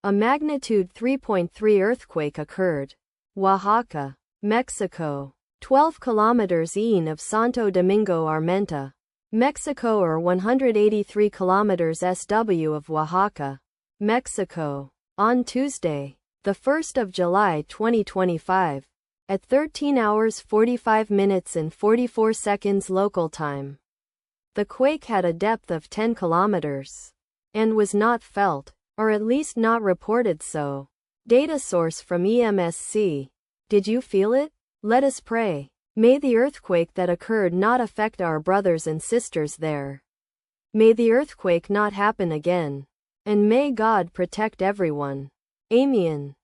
A magnitude 3.3 earthquake occurred. Oaxaca, Mexico. 12 kilometers east of Santo Domingo Armenta, Mexico, or 183 kilometers SW of Oaxaca, Mexico. On Tuesday, the 1st of July 2025, at 13 hours 45 minutes and 44 seconds local time. The quake had a depth of 10 kilometers and was not felt, or at least not reported so. Data source from EMSC. Did you feel it? Let us pray. May the earthquake that occurred not affect our brothers and sisters there. May the earthquake not happen again. And may God protect everyone. Amen.